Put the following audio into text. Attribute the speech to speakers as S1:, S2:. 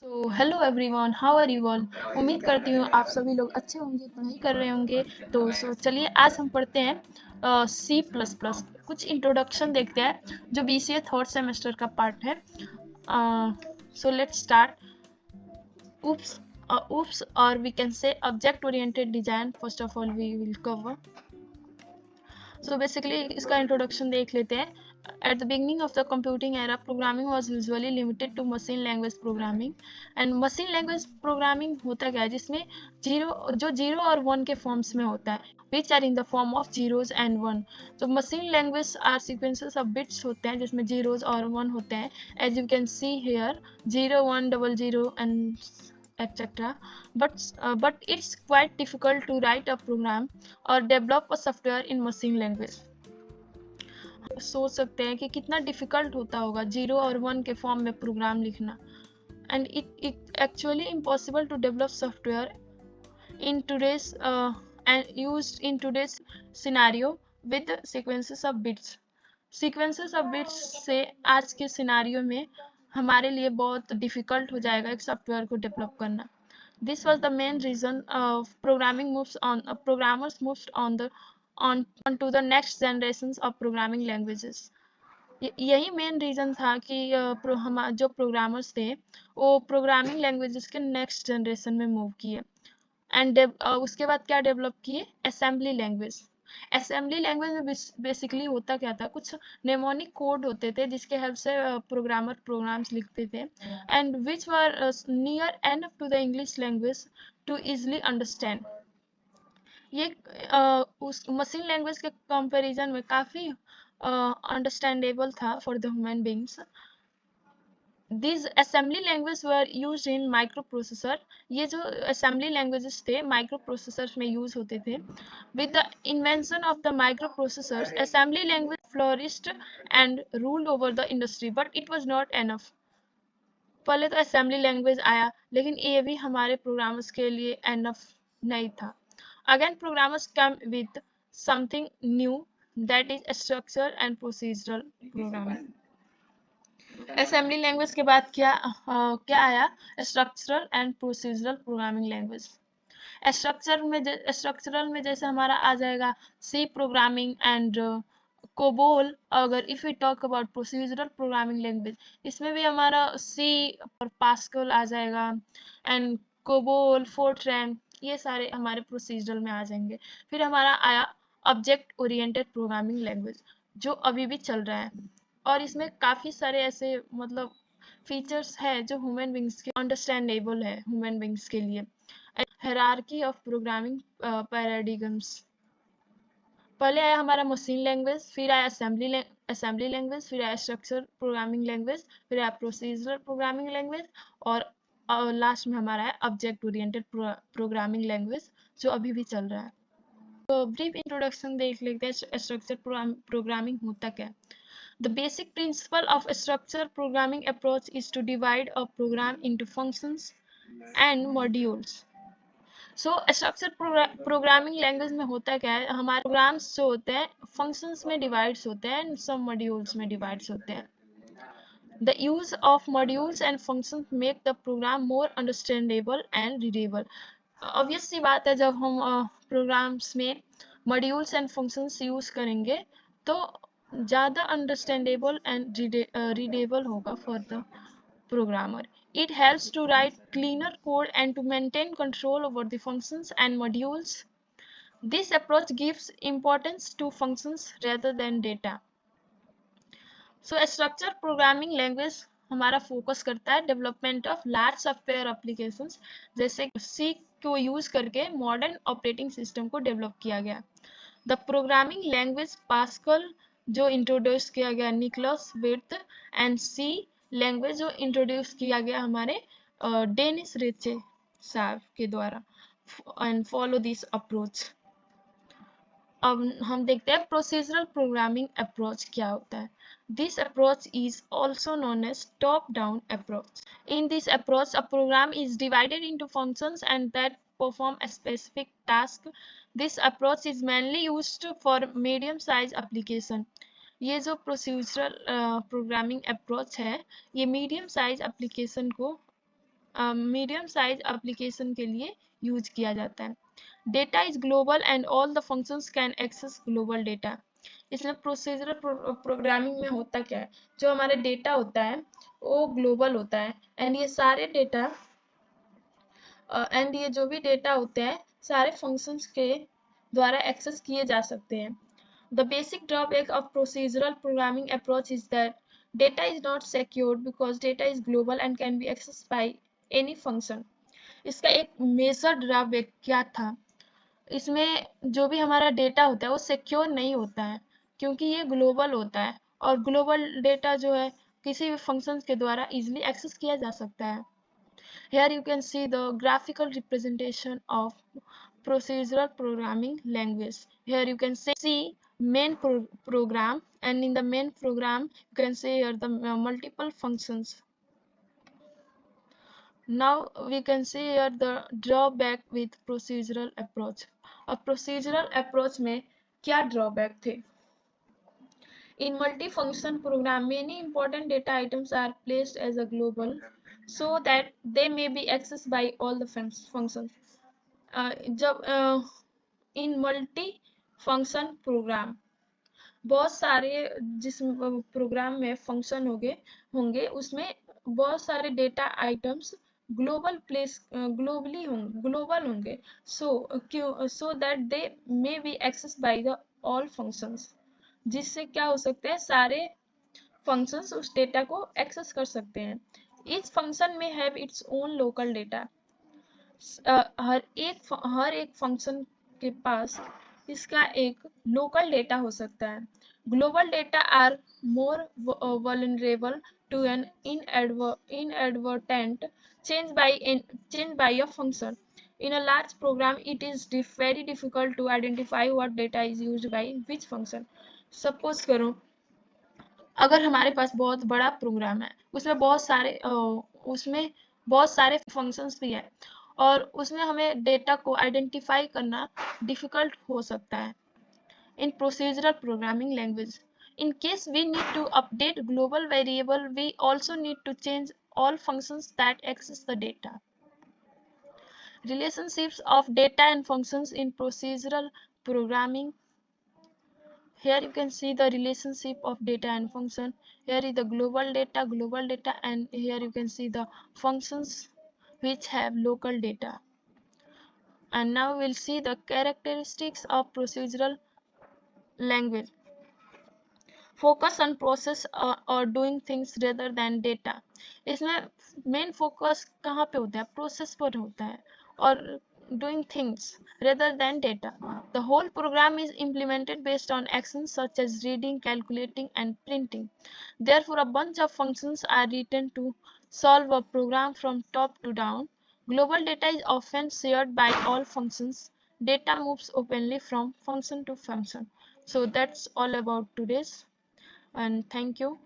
S1: तो hello everyone, how are you all. उम्मीद करती हूँ आप सभी लोग अच्छे होंगे, पढ़ाई कर रहे होंगे। तो चलिए आज हम पढ़ते हैं सी प्लस प्लस। कुछ इंट्रोडक्शन देखते हैं जो बीसीए थर्ड सेमेस्टर का पार्ट है। So let's start. oops oops, or we can say object oriented design. First of all we will cover. So basically इसका इंट्रोडक्शन देख लेते हैं. At the beginning of the computing era, programming was usually limited to machine language programming. And machine language programming होता क्या है, जिसमें zero और one के फॉर्म्स में होता है, which are in the form of zeros and one. तो machine language are sequences of bits होते हैं जिसमें zeros और one होते हैं, as you can see here, 0 1 00 and etc. But it's quite difficult to write a program or develop a software in machine language. सोच सकते हैं कि कितना डिफिकल्ट होता होगा जीरो और वन के फॉर्म में प्रोग्राम लिखना. And it actually impossible to develop software in today's and used in today's scenario with sequences of bits. Sequences of bits से आज के सिनारियो में हमारे लिए बहुत डिफिकल्ट हो जाएगा एक सॉफ्टवेयर को डेवलप करना. This was the main reason programmers moved on to the next generations of programming languages. यही मेन रीजन था कि हम जो प्रोग्रामर्स थे वो प्रोग्रामिंग लैंग्वेजेस के नेक्स्ट जनरेशन में मूव किए. एंड उसके बाद क्या डेवलप किए, असेंबली लैंग्वेज. असेंबली लैंग्वेज में बेसिकली होता क्या था, कुछ नेमोनिक कोड होते थे जिसके हेल्प से प्रोग्रामर प्रोग्राम्स लिखते थे, and which were near enough to the English language to easily understand. ये उस मशीन लैंग्वेज के कंपैरिजन में काफ़ी अंडरस्टैंडेबल था for the human beings. These assembly languages were used in microprocessor. ये जो assembly languages थे microprocessors में use होते थे. With the invention of the microprocessors, assembly language flourished and ruled over the industry, but it was not enough. पहले तो assembly language आया, लेकिन ये भी हमारे programmers के लिए enough नहीं था. Again, programmers come with something new, that is structure and procedural programming. Assembly language के बाद क्या आया, structural and procedural programming language. Structural में जैसे हमारा आ जाएगा सी प्रोग्रामिंग एंड कोबोल. अगर if we talk about procedural programming language, इसमें भी हमारा सी और पास्कल आ जाएगा, एंड कोबोल, फोर्ट्रैन, ये सारे हमारे प्रोसीजरल में आ जाएंगे. फिर हमारा आया ऑब्जेक्ट ओरिएंटेड प्रोग्रामिंग लैंग्वेज, जो अभी भी चल रहा है, और इसमें काफ़ी सारे ऐसे मतलब फीचर्स है जो ह्यूमन बींग्स के अंडरस्टैंडेबल है ह्यूमन बींग्स के लिए. Hierarchy of programming paradigms. पहले आया हमारा मशीन लैंग्वेज, फिर आया असेंबली लैंग्वेज, फिर आया स्ट्रक्चर प्रोग्रामिंग लैंग्वेज, फिर आया प्रोसीजरल प्रोग्रामिंग लैंग्वेज, और लास्ट में हमारा है ऑब्जेक्ट ओरिएंटेड प्रोग्रामिंग लैंग्वेज, जो अभी भी चल रहा है. तो ब्रीफ इंट्रोडक्शन देख लेते हैं स्ट्रक्चर प्रोग्रामिंग होता क्या है. The basic principle of structured programming approach is to divide a program into functions and modules. So structured programming language में होता क्या है, हमारे प्रोग्राम्स जो होते हैं functions में divides होते हैं and some modules में divides होते हैं. The use of modules and functions make the program more understandable and readable. Obvious सी बात है, जब हम programs में modules and functions use करेंगे तो ज़्यादा अंडरस्टैंडेबल एंड रीडेबल होगा for the programmer. It helps to write cleaner code and to maintain control over the functions and modules. This approach gives importance to functions rather than data. So structured programming language हमारा focus करता है development of large software applications, जैसे सी को use करके modern operating system को develop किया गया. The programming language pascal जो इंट्रोड्यूस किया गया निकोलस विर्थ, एंड सी लैंग्वेज जो इंट्रोड्यूस किया गया हमारे डेनिस रिचे साहब के द्वारा, एंड फॉलो दिस अप्रोच. अब हम देखते हैं प्रोसीजरल प्रोग्रामिंग अप्रोच क्या होता है. This approach is also known as top-down approach. In this approach, a program is divided into functions and that perform a specific task. This approach is mainly used for medium-sized application. ये जो procedural programming approach है, ये medium size application को medium size application के लिए use किया जाता है। Data is global and all the functions can access global data. इसमें प्रोसीजरल प्रोग्रामिंग में होता क्या है, जो हमारा डेटा होता है वो ग्लोबल होता है एंड ये सारे डेटा एंड ये जो भी डेटा होते हैं सारे फंक्शंस के द्वारा एक्सेस किए जा सकते हैं। The basic drawback of procedural programming approach is that data is not secured because data is global and can be accessed by any function. इसका एक मेजर ड्रॉबैक क्या था, इसमें जो भी हमारा डेटा होता है वो सिक्योर नहीं होता है क्योंकि ये ग्लोबल होता है और ग्लोबल डेटा जो है किसी भी फंक्शन के द्वारा इजिली एक्सेस किया जा सकता है। Here you can see the graphical representation of procedural programming language. Here you can see main program, and in the main program you can see here the multiple functions. Now we can see here the drawback with procedural approach. अब procedural approach में क्या drawback थे? In multi-function program, many important data items are placed as a global so that they may be accessed by all the functions. जब इन multi function programme बहुत सारे जिस programme में function होंगे उसमें बहुत सारे डेटा आइटम्स ग्लोबल होंगे so that they may be access by the all functions, जिससे क्या हो सकते हैं सारे फंक्शंस उस डेटा को एक्सेस कर सकते हैं। ईच फंक्शन में have its own local data. हर एक फंक्शन के पास इसका एक लोकल डेटा हो सकता है। Global data are more vulnerable to an inadvertent change by a function. In a large program, it is very difficult to identify what data is used by which function. Suppose करो अगर हमारे पास बहुत बड़ा programme है उसमें बहुत सारे functions भी है और उसमें हमें डेटा को आइडेंटिफाई करना डिफिकल्ट हो सकता है। In procedural programming language, in case we need to update global variable, we also need to change all functions that access the data. Relationships of data and functions in procedural programming. Here you can see the relationship of data and function. Here is the global data, and here you can see the functions which have local data. And now we'll see the characteristics of procedural language. Focus on process or doing things rather than data. इसमें main focus कहाँ पे होता है, process पर होता है और doing things rather than data. The whole program is implemented based on actions such as reading, calculating, and printing. Therefore, a bunch of functions are written to solve a program from top to down. Global data is often shared by all functions. Data moves openly from function to function. So that's all about today's, and thank you.